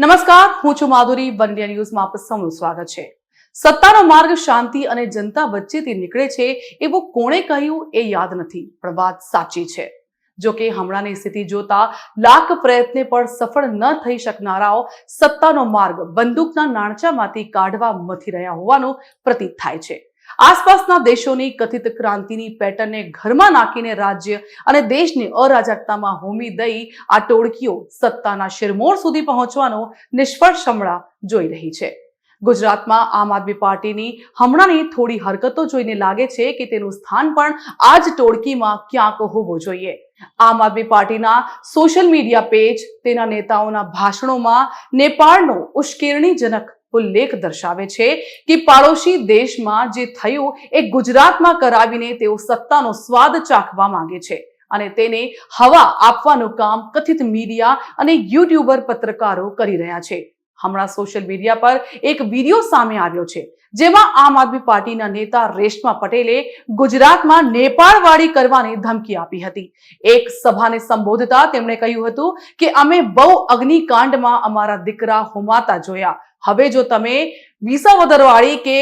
નમસ્કાર, હું છું માધુરી. વન ઇન્ડિયા ન્યૂઝમાં આપ સૌનું સ્વાગત છે. સત્તાનો માર્ગ શાંતિ અને જનતા વચ્ચેથી નીકળે છે એવું કોણે કહ્યું એ યાદ નથી, પણ વાત સાચી છે. જો કે હમણાંની સ્થિતિ જોતા લાખ પ્રયત્ને પણ સફળ ન થઈ શકનારાઓ સત્તાનો માર્ગ બંદૂકના નાણચામાંથી કાઢવા મથી રહ્યા હોવાનું પ્રતીત થાય છે. આસપાસના દેશોની કથિત ક્રાંતિની પેટર્નને ઘરમાં નાખીને રાજ્ય અને દેશની અરાજકતામાં હોમી દઈ આ ટોળકીઓ સત્તાના શિરમોર સુધી પહોંચવાનો નિષ્ફળ શમળા જોઈ રહી છે. ગુજરાતમાં આમ આદમી પાર્ટીની હમણાંની થોડી હરકતો જોઈને લાગે છે કે તેનું સ્થાન પણ આ જ ટોળકીમાં ક્યાંક હોવું જોઈએ. આમ આદમી પાર્ટીના સોશિયલ મીડિયા પેજ તેના નેતાઓના ભાષણોમાં નેપાળનો ઉશ્કેરણીજનક ઉલ્લેખ દર્શાવે છે કે પાડોશી દેશમાં જે થયું એ ગુજરાતમાં કરાવીને તેઓ સત્તાનો સ્વાદ ચાખવા માંગે છે અને તેને હવા આપવાનું કામ કથિત મીડિયા અને યુટ્યુબર પત્રકારો કરી રહ્યા છે. હમણાં સોશિયલ મીડિયા પર એક વિડીયો સામે આવ્યો છે જેમાં આમ આદમી પાર્ટીના નેતા રેશમા પટેલે ગુજરાતમાં નેપાળવાડી કરવાની ધમકી આપી હતી. એક સભાને સંબોધતા તેમણે કહ્યું હતું કે અમે બહુ અગ્નિકાંડમાં અમારા દીકરા હોમાતા જોયા. હવે જો તમે વિસાવદરવાડી કે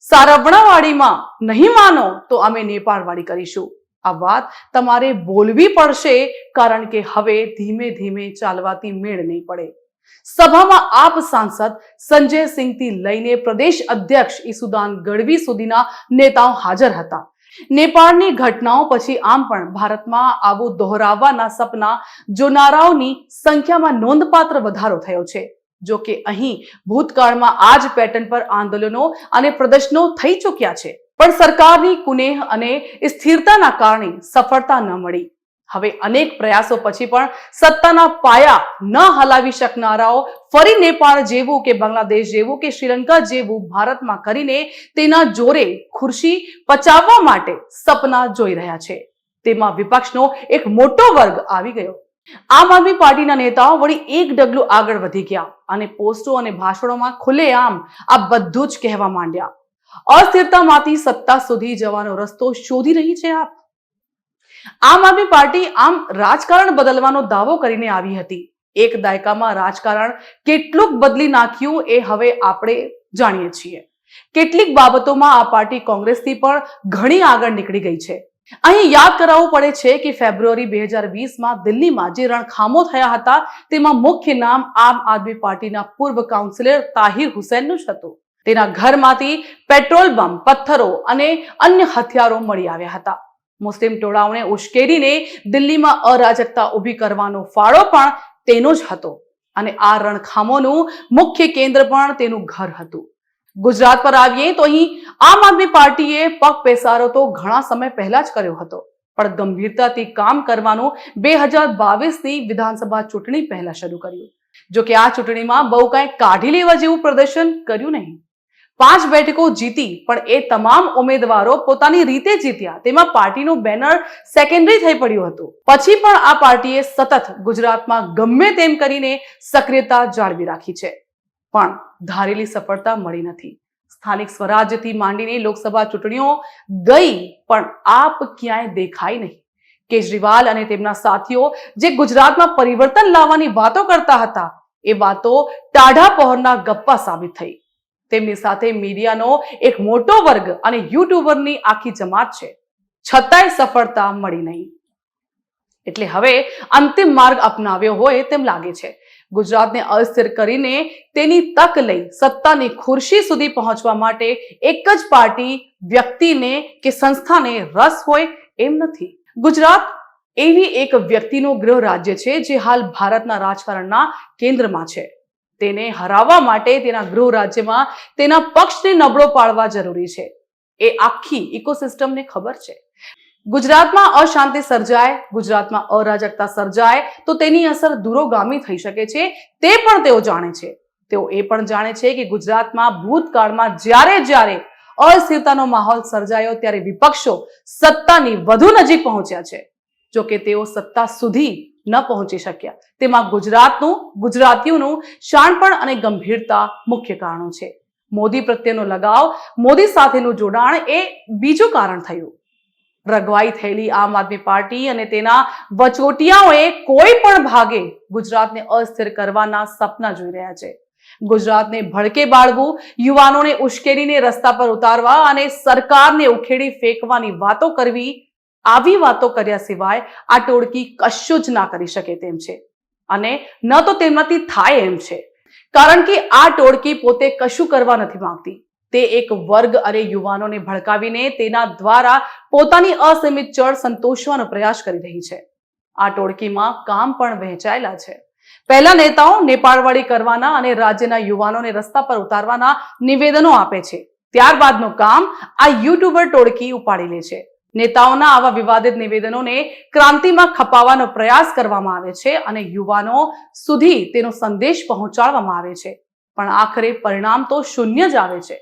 સારવણાવાડીમાં નહીં માનો તો અમે નેપાળવાડી કરીશું. આ વાત તમારે બોલવી પડશે, કારણ કે હવે ધીમે ધીમે ચાલવાથી મેળ નહીં પડે. સભામાં આપ સાંસદ સંજય સિંહથી લઈને પ્રદેશ અધ્યક્ષ ઈસુદાન ગઢવી સુધીના નેતાઓ હાજર હતા. નેપાળની ઘટનાઓ પછી આમ પણ ભારતમાં આવું દોહરાવવાના સપના જોનારાઓની સંખ્યામાં નોંધપાત્ર વધારો થયો છે. જો કે અહીં ભૂતકાળમાં આ જ પેટર્ન પર આંદોલનો અને પ્રદર્શનો થઈ ચૂક્યા છે, પણ સરકારની કુનેહ અને સ્થિરતાના કારણે સફળતા ન મળી. હવે અનેક પ્રયાસો પછી પણ સત્તાના પાયા ન હલાવી શકનારાઓ ફરી નેપાળ જેવું કે બાંગ્લાદેશ જેવું કે શ્રીલંકા જેવું ભારતમાં કરીને તેના જોરે ખુરશી પચાવવા માટે સપના જોઈ રહ્યા છે. તેમાં વિપક્ષનો એક મોટો વર્ગ આવી ગયો. આમ આદમી પાર્ટીના નેતાઓ વળી એક ડગલું આગળ વધી ગયા અને પોસ્ટો અને ભાષણોમાં ખુલ્લેઆમ આ બધું જ કહેવા માંડ્યા. અસ્થિરતામાંથી સત્તા સુધી જવાનો રસ્તો શોધી રહી છે આપ. આમ આદમી પાર્ટી આમ રાજકારણ બદલવાનો દાવો કરીને આવી હતી. એક દાયકામાં રાજકારણ કેટલુંક બદલી નાખ્યું એ હવે આપણે જાણીએ છીએ. કેટલીક બાબતોમાં આ પાર્ટી કોંગ્રેસથી પણ ઘણી આગળ નીકળી ગઈ છે. અહીં યાદ કરાવવું પડે છે કે ફેબ્રુઆરી 2020માં દિલ્હીમાં જે રણખામો થયા હતા તેમાં મુખ્ય નામ આમ આદમી પાર્ટીના પૂર્વ કાઉન્સિલર તાહિર હુસૈનનું જ હતું. તેના ઘરમાંથી પેટ્રોલ બમ, પથ્થરો અને અન્ય હથિયારો મળી આવ્યા હતા. મુસ્લિમ ટોળાઓને ઉશ્કેરીને દિલ્હીમાં અરાજકતા ઊભી કરવાનો ફાળો પણ તેનો જ હતો અને આ રણખામોનું મુખ્ય કેન્દ્ર પણ તેનું ઘર હતું. ગુજરાત પર આવીએ તો અહીં આમ આદમી પાર્ટીએ પગ પેસારો તો ઘણા સમય પહેલા જ કર્યો હતો, પણ ગંભીરતાથી કામ કરવાનું 2022ની વિધાનસભા ચૂંટણી પહેલા શરૂ કર્યું. જો કે આ ચૂંટણીમાં બહુ કાંઈ કાઢી લેવા જેવું પ્રદર્શન કર્યું નહીં. 5 બેઠકો જીતી, પણ એ તમામ ઉમેદવારો પોતાની રીતે જીત્યા. તેમાં પાર્ટીનું બેનર સેકન્ડરી થઈ પડ્યું હતું. પછી પણ આ પાર્ટીએ સતત ગુજરાતમાં ગમે તેમ કરીને સક્રિયતા જાળવી રાખી છે, પણ ધારેલી સફળતા મળી નથી. સ્થાનિક સ્વરાજ્યથી માંડીને લોકસભા ચૂંટણીઓ ગઈ, પણ આપ ક્યાંય દેખાય નહીં. કેજરીવાલ અને તેમના સાથીઓ જે ગુજરાતમાં પરિવર્તન લાવવાની વાતો કરતા હતા એ વાતો ટાઢા પહોરના ગપ્પા સાબિત થઈ. તેમની સાથે મીડિયાનો એક મોટો વર્ગ અને યુટ્યુબરની આખી જમાત છે, છતાંય સફળતા મળી નહીં. એટલે હવે અંતિમ માર્ગ અપનાવ્યો હોય તેમ લાગે છે. ગુજરાતને અસ્થિર કરીને તેની તક લઈ સત્તાની ખુરશી સુધી પહોંચવા માટે એક જ પાર્ટી, વ્યક્તિને કે સંસ્થાને રસ હોય એમ નથી. ગુજરાત એવી એક વ્યક્તિનું ગૃહ રાજ્ય છે જે હાલ ભારતના રાજકારણના કેન્દ્રમાં છે. તેને હરાવવા માટે તેના ગૃહ રાજ્યમાં તેના પક્ષને નબળો પાડવા જરૂરી છે. એ આખી ઇકોસિસ્ટમને ખબર છે. ગુજરાતમાં અશાંતિ સર્જાય, ગુજરાતમાં અરાજકતા સર્જાય તો તેની અસર દૂરોગામી થઈ શકે છે. તે પણ તેઓ જાણે છે. તેઓ એ પણ જાણે છે કે ગુજરાતમાં ભૂતકાળમાં જ્યારે અસ્થિરતાનો માહોલ સર્જાયો ત્યારે વિપક્ષો સત્તાની વધુ નજીક પહોંચ્યા છે. જો કે તેઓ સત્તા સુધી ન પહોંચી શક્યા. તેમાં ગુજરાતીઓનું શાણપણ અને ગંભીરતા મુખ્ય કારણો છે. મોદી પ્રત્યેનો લગાવ, મોદી સાથેનું જોડાણ એ બીજું કારણ થયું. રઘવાઈ થયેલી આમ આદમી પાર્ટી અને તેના વચોટિયાઓએ કોઈ પણ ભાગે ગુજરાતને અસ્થિર કરવાના સપના જોઈ રહ્યા છે. ગુજરાતને ભડકે બાળવું, યુવાનોને ઉશ્કેરીને રસ્તા પર ઉતારવા અને સરકારને ઉખેડી ફેંકવાની વાતો કરવી, આવી વાતો કર્યા સિવાય આ ટોળકી કશું જ ના કરી શકે તેમ છે. અને ન તો તેમનાથી થાય એમ છે, કારણ કે આ ટોળકી પોતે કશું કરવા નથી માંગતી. તે એક વર્ગ અને યુવાનોને ભડકાવીને તેના દ્વારા પોતાની અસીમિત ચડ સંતોષવાનો પ્રયાસ કરી રહી છે. આ ટોળકીમાં કામ પણ વહેંચાયેલા છે. પહેલા નેતાઓ નેપાળવાડી કરવાના અને રાજ્યના યુવાનોને રસ્તા પર ઉતારવાના નિવેદનો આપે છે. ત્યારબાદનું કામ આ યુટ્યુબર ટોળકી ઉપાડી લે છે. નેતાઓના આવા વિવાદિત નિવેદનોને ક્રાંતિમાં ખપાવવાનો પ્રયાસ કરવામાં આવે છે અને યુવાનો સુધી તેનો સંદેશ પહોંચાડવામાં આવે છે. પણ આખરે પરિણામ તો શૂન્ય જ આવે છે.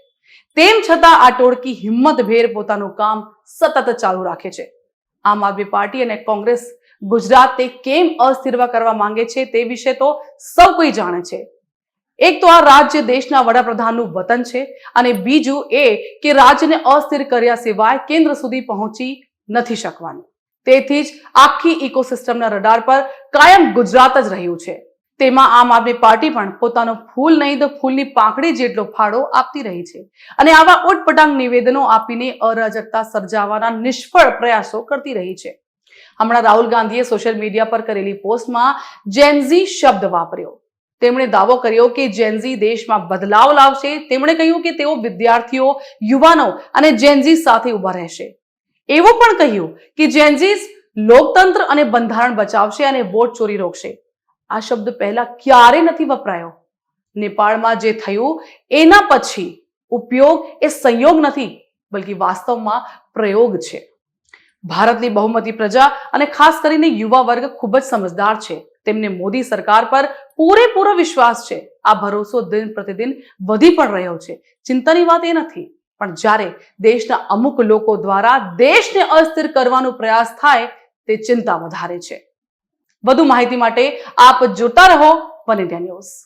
તેમ છતાં આ ટોળકી હિંમતભેર પોતાનું કામ સતત ચાલુ રાખે છે. આમ આદમી પાર્ટી અને કોંગ્રેસ ગુજરાતને કેમ અસ્થિર કરવા માંગે છે તે વિશે તો સૌ કોઈ જાણે છે. એક તો આ રાજ્ય દેશના વડાપ્રધાનનું વતન છે અને બીજું એ કે રાજ્યને અસ્થિર કર્યા સિવાય કેન્દ્ર સુધી પહોંચી નથી શકવાનું. તેથી જ આખી ઇકોસિસ્ટમના રડાર પર કાયમ ગુજરાત જ રહ્યું છે. તેમાં આમ આદમી પાર્ટી પણ પોતાનો ફૂલ નહીં તો ફૂલની પાંખડી જેટલો ફાળો આપતી રહી છે અને આવા ઉટપટાંગ નિવેદનો આપીને અરાજકતા સર્જાવવાના નિષ્ફળ પ્રયાસો કરતી રહી છે. હમણાં રાહુલ ગાંધીએ સોશિયલ મીડિયા પર કરેલી પોસ્ટમાં જેનઝી શબ્દ વાપર્યો. તેમણે દાવો કર્યો કે જેનઝી દેશમાં બદલાવ લાવશે. તેમણે કહ્યું કે તેઓ વિદ્યાર્થીઓ, યુવાનો અને જેનઝી સાથે ઉભા રહેશે. એવું પણ કહ્યું કે જેનઝી લોકતંત્ર અને બંધારણ બચાવશે અને વોટ ચોરી રોકશે. આ શબ્દ પહેલા ક્યારે નથી વપરાયો. નેપાળમાં જે થયું એના પછી ઉપયોગ એ સંયોગ નથી, બલ્કિ વાસ્તવમાં પ્રયોગ છે. ભારતની બહુમતી પ્રજા અને ખાસ કરીને યુવા વર્ગ ખૂબ જ સમજદાર છે. તેમને મોદી સરકાર પર પૂરેપૂરો વિશ્વાસ છે. આ ભરોસો દિન પ્રતિદિન વધી પણ રહ્યો છે. ચિંતાની વાત એ નથી, પણ જ્યારે દેશના અમુક લોકો દ્વારા દેશને અસ્થિર કરવાનો પ્રયાસ થાય તે ચિંતા વધારે છે. વધુ માહિતી માટે આપ જોતા રહો વન ઇન્ડિયા ન્યૂઝ.